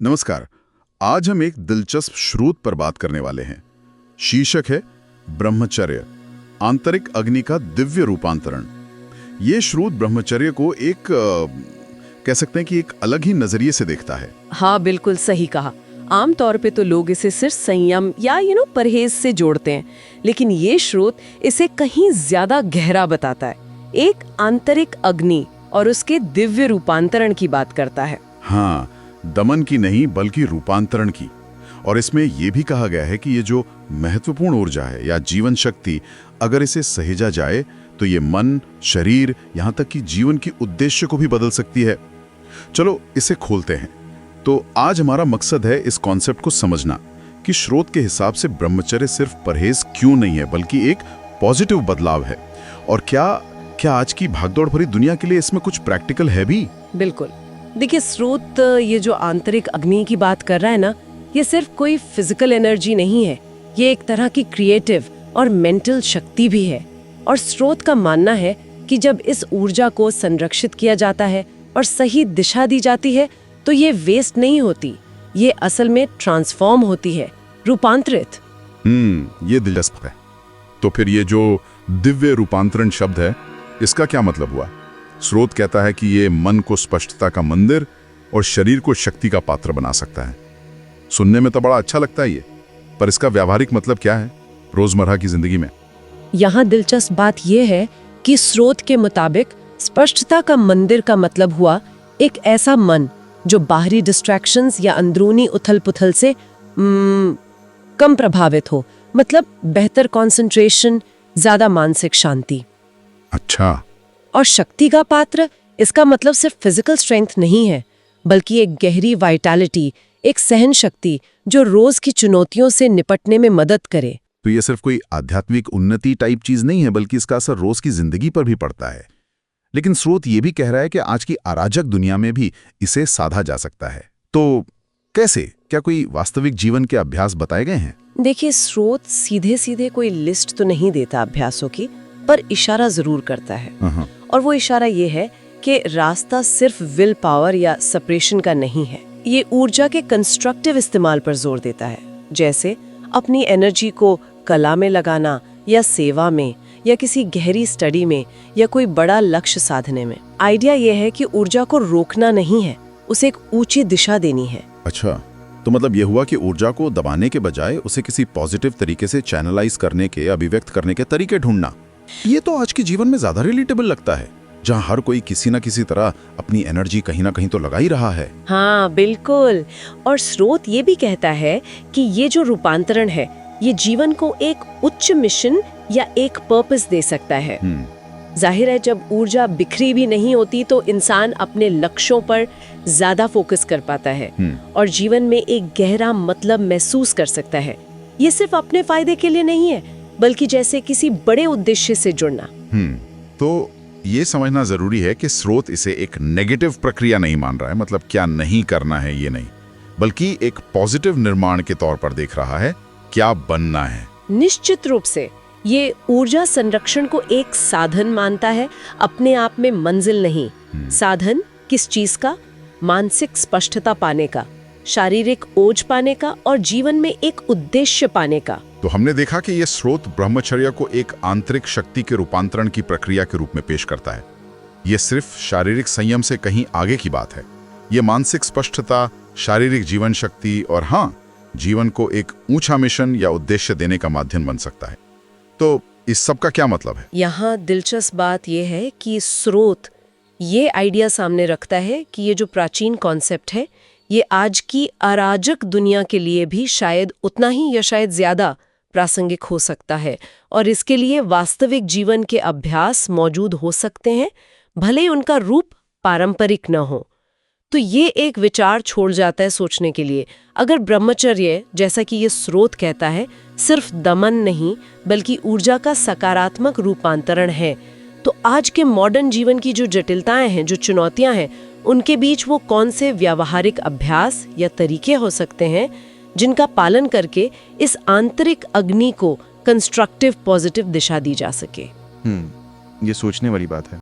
नमस्कार। आज हम एक दिलचस्प श्रोत पर बात करने वाले हैं। शीर्षक है ब्रह्मचर्य, आंतरिक अग्नि का दिव्य रूपांतरण। ये श्रोत ब्रह्मचर्य को कह सकते हैं कि एक अलग ही नजरिए से देखता है। हाँ, बिल्कुल सही कहा। आमतौर पे तो लोग इसे सिर्फ संयम या परहेज से जोड़ते हैं, लेकिन ये श्रोत इसे कहीं ज्यादा गहरा बताता है। एक आंतरिक अग्नि और उसके दिव्य रूपांतरण की बात करता है। हाँ, दमन की नहीं बल्कि रूपांतरण की। और इसमें यह भी कहा गया है कि ये जो महत्वपूर्ण ऊर्जा है या जीवन शक्ति, अगर इसे सहेजा जाए तो ये मन, शरीर, यहाँ तक कि जीवन की उद्देश्य को भी बदल सकती है। चलो इसे खोलते हैं। तो आज हमारा मकसद है इस कॉन्सेप्ट को समझना कि श्रोत के हिसाब से ब्रह्मचर्य सिर्फ परहेज क्यों नहीं है, बल्कि एक पॉजिटिव बदलाव है। और क्या आज की भागदौड़ भरी दुनिया के लिए इसमें कुछ प्रैक्टिकल है भी? बिल्कुल। देखिए, स्रोत ये जो आंतरिक अग्नि की बात कर रहा है ना, ये सिर्फ कोई फिजिकल एनर्जी नहीं है, ये एक तरह की क्रिएटिव और मेंटल शक्ति भी है। और स्रोत का मानना है कि जब इस ऊर्जा को संरक्षित किया जाता है और सही दिशा दी जाती है तो ये वेस्ट नहीं होती, ये असल में ट्रांसफॉर्म होती है, रूपांतरित। ये दिलचस्प है। तो फिर ये जो दिव्य रूपांतरण शब्द है, इसका क्या मतलब हुआ? स्रोत कहता है कि ये मन को स्पष्टता का मंदिर और शरीर को शक्ति का पात्र बना सकता है। सुनने में तो बड़ा अच्छा लगता है ये, पर इसका व्यावहारिक मतलब क्या है रोजमर्रा की जिंदगी में? यहाँ दिलचस्प बात यह है कि स्रोत के मुताबिक स्पष्टता का मंदिर का मतलब हुआ एक ऐसा मन जो बाहरी डिस्ट्रैक्शंस या अंदरूनी उथल-पुथल से कम प्रभावित हो, मतलब बेहतर कंसंट्रेशन, ज्यादा मानसिक शांति। अच्छा। और शक्ति का पात्र, इसका मतलब सिर्फ फिजिकल स्ट्रेंथ नहीं है, बल्कि एक गहरी वाइटैलिटी, एक सहन शक्ति जो रोज की चुनौतियों से निपटने में मदद करे। तो ये सिर्फ कोई आध्यात्मिक उन्नति टाइप चीज नहीं है, बल्कि इसका असर रोज की जिंदगी पर भी पड़ता है। लेकिन स्रोत ये भी कह रहा है कि आज की अराजक दुनिया में भी इसे साधा जा सकता है। तो कैसे? क्या कोई वास्तविक जीवन के अभ्यास बताए गए हैं? देखिए, स्रोत सीधे सीधे कोई लिस्ट तो नहीं देता अभ्यासों की, पर इशारा जरूर करता है। और वो इशारा ये है कि रास्ता सिर्फ विल पावर या सप्रेशन का नहीं है, ये ऊर्जा के कंस्ट्रक्टिव इस्तेमाल पर जोर देता है। जैसे अपनी एनर्जी को कला में लगाना, या सेवा में, या किसी गहरी स्टडी में, या कोई बड़ा लक्ष्य साधने में। आइडिया ये है कि ऊर्जा को रोकना नहीं है, उसे एक ऊंची दिशा देनी है। अच्छा, तो मतलब ये हुआ कि ऊर्जा को दबाने के बजाय उसे किसी पॉजिटिव तरीके से चैनलाइज करने के, अभिव्यक्त करने के तरीके ढूंढना। ये तो आज के जीवन में ज्यादा रिलेटेबल लगता है, जहाँ हर कोई किसी न किसी तरह अपनी एनर्जी कहीं ना कहीं तो लगा ही रहा है। हाँ, बिल्कुल। और स्रोत ये भी कहता है कि ये जो रूपांतरण है, ये जीवन को एक उच्च मिशन या एक पर्पस दे सकता है। जाहिर है, जब ऊर्जा बिखरी भी नहीं होती तो इंसान अपने लक्ष्यों पर ज्यादा फोकस कर पाता है और जीवन में एक गहरा मतलब महसूस कर सकता है। ये सिर्फ अपने फायदे के लिए नहीं है, बल्कि जैसे किसी बड़े उद्देश्य से जुड़ना। तो ये समझना जरूरी है कि स्रोत इसे एक नेगेटिव प्रक्रिया नहीं मान रहा है, मतलब क्या नहीं करना है ये नहीं, बल्कि एक पॉजिटिव निर्माण के तौर पर देख रहा है, क्या बनना है। निश्चित रूप से ये ऊर्जा संरक्षण को एक साधन मानता है, अपने आप में मंजिल नहीं। साधन किस चीज का? मानसिक स्पष्टता पाने का, शारीरिक ओज पाने का, और जीवन में एक उद्देश्य पाने का। तो हमने देखा कि यह स्रोत ब्रह्मचर्य को एक आंतरिक शक्ति के रूपांतरण की प्रक्रिया के रूप में पेश करता है। यह सिर्फ शारीरिक संयम से कहीं आगे की बात है। यह मानसिक स्पष्टता, शारीरिक जीवन शक्ति और हाँ, जीवन को एक ऊंचा मिशन या उद्देश्य देने का माध्यम बन सकता है। तो इस सब का क्या मतलब है? यहाँ दिलचस्प बात यह है कि स्रोत ये आइडिया सामने रखता है कि ये जो प्राचीन कॉन्सेप्ट है, ये आज की अराजक दुनिया के लिए भी शायद उतना ही या शायद ज्यादा प्रासंगिक हो सकता है, और इसके लिए वास्तविक जीवन के अभ्यास मौजूद हो सकते हैं, भले उनका रूप पारंपरिक न हो। तो ये एक विचार छोड़ जाता है सोचने के लिए, अगर ब्रह्मचर्य, जैसा कि ये स्रोत कहता है, सिर्फ दमन नहीं बल्कि ऊर्जा का सकारात्मक रूपांतरण है, तो आज के मॉडर्न जीवन की जो जटिलताएं हैं, जो चुनौतियां हैं, उनके बीच वो कौन से व्यावहारिक अभ्यास या तरीके हो सकते हैं जिनका पालन करके इस आंतरिक अग्नि को कंस्ट्रक्टिव पॉजिटिव दिशा दी जा सके। ये सोचने वाली बात है।